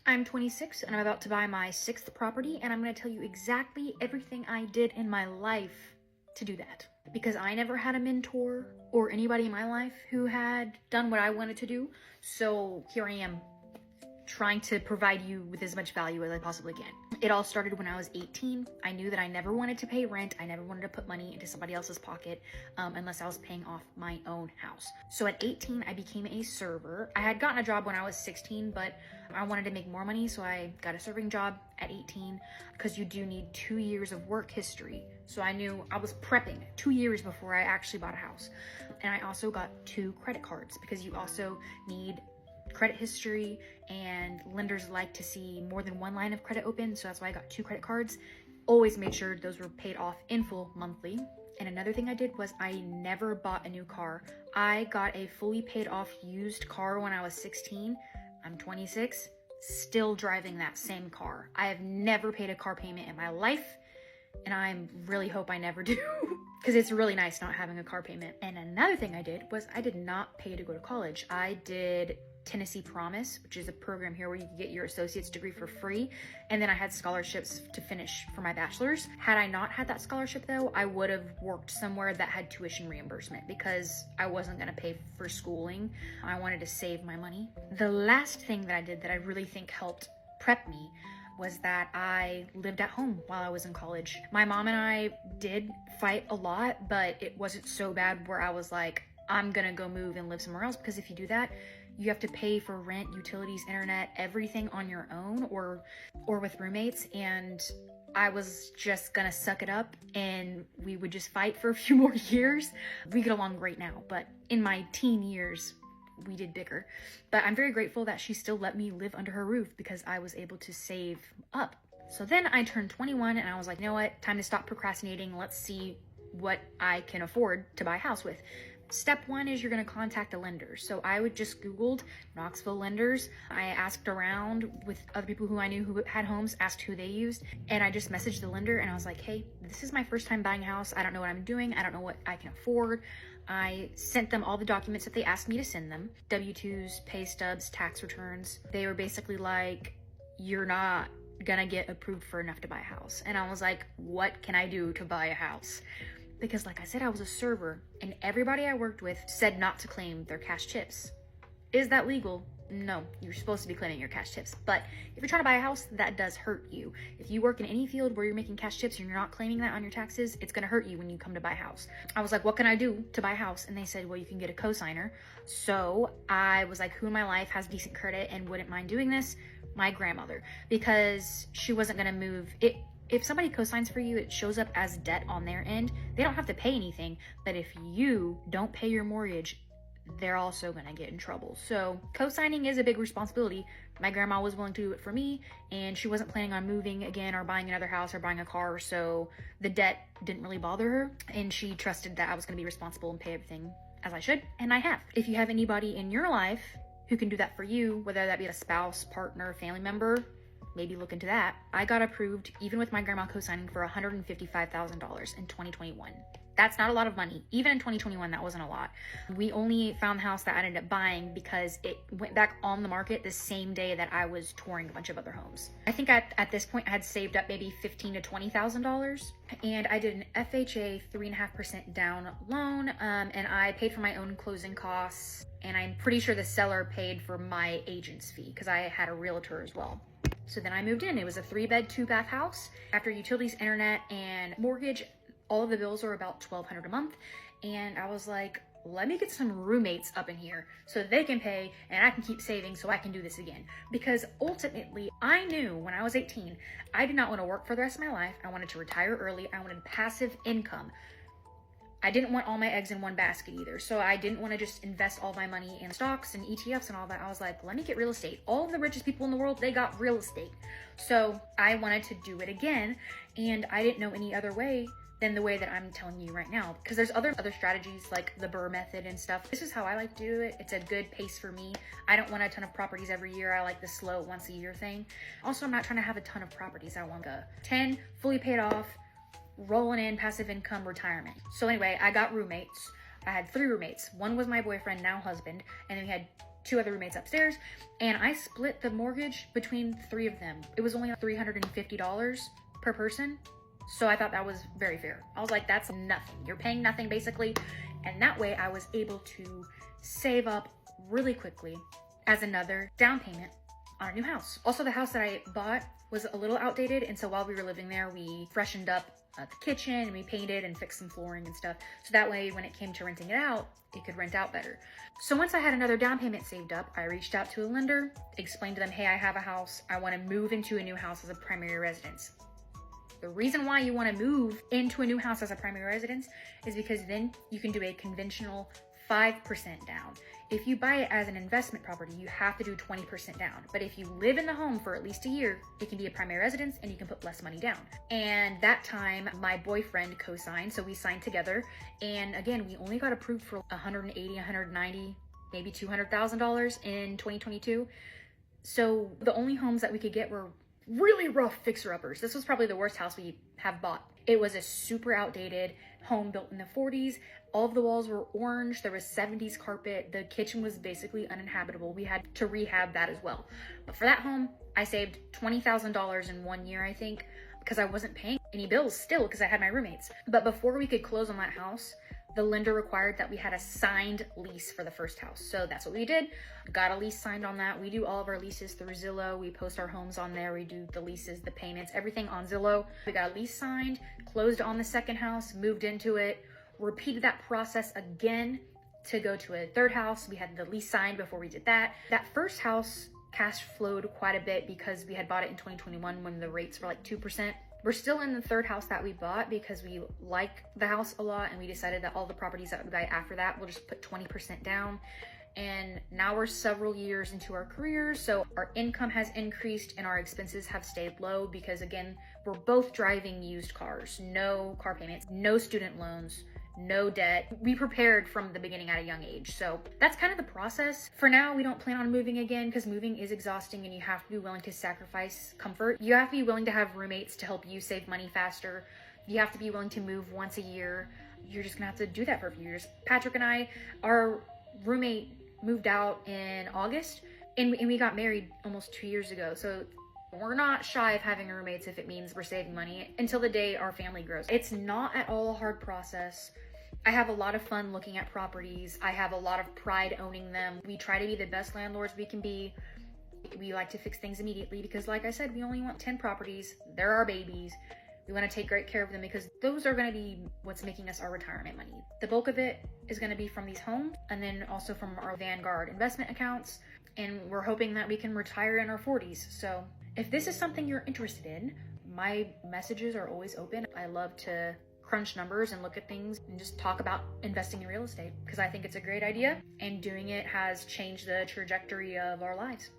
I'm 26 and I'm about to buy my 6th property, and I'm going to tell you exactly everything I did in my life to do that. Because I never had a mentor or anybody in my life who had done what I wanted to do. So here I am, trying to provide you with as much value as I possibly can. It all started when I was 18. I knew that I never wanted to pay rent. I never wanted to put money into somebody else's pocket unless I was paying off my own house. So at 18, I became a server. I had gotten a job when I was 16, but I wanted to make more money, so I got a serving job at 18 because you do need 2 years of work history. So I knew I was prepping 2 years before I actually bought a house. And I also got 2 credit cards because you also need credit history, and lenders like to see more than one line of credit open, so that's why I got 2 credit cards. Always made sure those were paid off in full monthly. And another thing I did was I never bought a new car. I got a fully paid off used car when I was 16. I'm 26, still driving that same car. I have never paid a car payment in my life, and I really hope I never do because it's really nice not having a car payment. And another thing I did was I did not pay to go to college. I did Tennessee Promise, which is a program here where you can get your associate's degree for free. And then I had scholarships to finish for my bachelor's. Had I not had that scholarship though, I would have worked somewhere that had tuition reimbursement because I wasn't gonna pay for schooling. I wanted to save my money. The last thing that I did that I really think helped prep me was that I lived at home while I was in college. My mom and I did fight a lot, but it wasn't so bad where I was like, I'm gonna go move and live somewhere else, because if you do that, you have to pay for rent, utilities, internet, everything on your own or with roommates. And I was just gonna suck it up and we would just fight for a few more years. We get along great now, but in my teen years, we did bicker. But I'm very grateful that she still let me live under her roof because I was able to save up. So then I turned 21 and I was like, you know what? Time to stop procrastinating. Let's see what I can afford to buy a house with. Step 1 is you're going to contact a lender. So I would just Googled Knoxville lenders. I asked around with other people who I knew who had homes, asked who they used, and I just messaged the lender and I was like, hey, this is my first time buying a house. I don't know what I'm doing. I don't know what I can afford. I sent them all the documents that they asked me to send them. W-2s, pay stubs, tax returns. They were basically like, you're not gonna get approved for enough to buy a house. And I was like, what can I do to buy a house? Because like I said, I was a server and everybody I worked with said not to claim their cash tips. Is that legal? No, you're supposed to be claiming your cash tips. But if you're trying to buy a house, that does hurt you. If you work in any field where you're making cash tips and you're not claiming that on your taxes, it's gonna hurt you when you come to buy a house. I was like, what can I do to buy a house? And they said, well, you can get a cosigner. So I was like, who in my life has decent credit and wouldn't mind doing this? My grandmother, because she wasn't gonna move it. If somebody cosigns for you, it shows up as debt on their end. They don't have to pay anything, but if you don't pay your mortgage, they're also gonna get in trouble. So co-signing is a big responsibility. My grandma was willing to do it for me, and she wasn't planning on moving again or buying another house or buying a car, so the debt didn't really bother her, and she trusted that I was gonna be responsible and pay everything as I should, and I have. If you have anybody in your life who can do that for you, whether that be a spouse, partner, family member, maybe look into that. I got approved, even with my grandma co-signing, for $155,000 in 2021. That's not a lot of money. Even in 2021, that wasn't a lot. We only found the house that I ended up buying because it went back on the market the same day that I was touring a bunch of other homes. I think at this point I had saved up maybe $15,000 to $20,000, and I did an FHA 3.5% down loan, and I paid for my own closing costs, and I'm pretty sure the seller paid for my agent's fee because I had a realtor as well. So then I moved in. It was a 3-bed, 2-bath house. After utilities, internet, and mortgage, all of the bills were about $1,200 a month. And I was like, let me get some roommates up in here so they can pay and I can keep saving so I can do this again. Because ultimately, I knew when I was 18, I did not want to work for the rest of my life. I wanted to retire early. I wanted passive income. I didn't want all my eggs in one basket either. So I didn't want to just invest all my money in stocks and ETFs and all that. I was like, let me get real estate. All of the richest people in the world, they got real estate. So I wanted to do it again. And I didn't know any other way than the way that I'm telling you right now. Because there's other strategies like the Burr method and stuff. This is how I like to do it. It's a good pace for me. I don't want a ton of properties every year. I like the slow once a year thing. Also, I'm not trying to have a ton of properties. I want a 10 fully paid off, rolling in passive income retirement. So anyway, I got roommates. I had 3 roommates. One was my boyfriend, now husband, and then we had 2 other roommates upstairs, and I split the mortgage between 3 of them. It was only $350 per person. So I thought that was very fair. I was like, that's nothing. You're paying nothing basically. And that way I was able to save up really quickly as another down payment on a new house. Also, the house that I bought was a little outdated. And so while we were living there, we freshened up the kitchen and we painted and fixed some flooring and stuff. So that way when it came to renting it out, it could rent out better. So once I had another down payment saved up, I reached out to a lender, explained to them, hey, I have a house. I want to move into a new house as a primary residence. The reason why you want to move into a new house as a primary residence is because then you can do a conventional 5% down. If you buy it as an investment property, you have to do 20% down. But if you live in the home for at least a year, it can be a primary residence and you can put less money down. And that time my boyfriend co-signed, so we signed together. And again, we only got approved for $180, $190, maybe $200,000 in 2022. So the only homes that we could get were really rough fixer-uppers. This was probably the worst house we have bought. It was a super outdated home built in the 40s. All of the walls were orange. There was 70s carpet. The kitchen was basically uninhabitable. We had to rehab that as well. But for that home, I saved $20,000 in 1 year, I think, because I wasn't paying any bills still because I had my roommates. But before we could close on that house, the lender required that we had a signed lease for the first house. So that's what we did. Got a lease signed on that. We do all of our leases through Zillow. We post our homes on there. We do the leases, the payments, everything on Zillow. We got a lease signed, closed on the second house, moved into it, repeated that process again to go to a third house. We had the lease signed before we did that. That first house cash flowed quite a bit because we had bought it in 2021 when the rates were like 2%. We're still in the third house that we bought because we like the house a lot, and we decided that all the properties that we buy after that, we'll just put 20% down. And now we're several years into our careers, so our income has increased and our expenses have stayed low because, again, we're both driving used cars, no car payments, no student loans, no debt. We prepared from the beginning at a young age. So that's kind of the process. For now, we don't plan on moving again because moving is exhausting and you have to be willing to sacrifice comfort. You have to be willing to have roommates to help you save money faster. You have to be willing to move once a year. You're just gonna have to do that for a few years. Patrick and I, our roommate moved out in August and we got married almost 2 years ago. So we're not shy of having roommates if it means we're saving money until the day our family grows. It's not at all a hard process. I have a lot of fun looking at properties. I have a lot of pride owning them. We try to be the best landlords we can be. We like to fix things immediately because, like I said, we only want 10 properties. They're our babies. We want to take great care of them because those are going to be what's making us our retirement money. The bulk of it is going to be from these homes and then also from our Vanguard investment accounts. And we're hoping that we can retire in our 40s. So if this is something you're interested in, my messages are always open. I love to crunch numbers and look at things and just talk about investing in real estate because I think it's a great idea and doing it has changed the trajectory of our lives.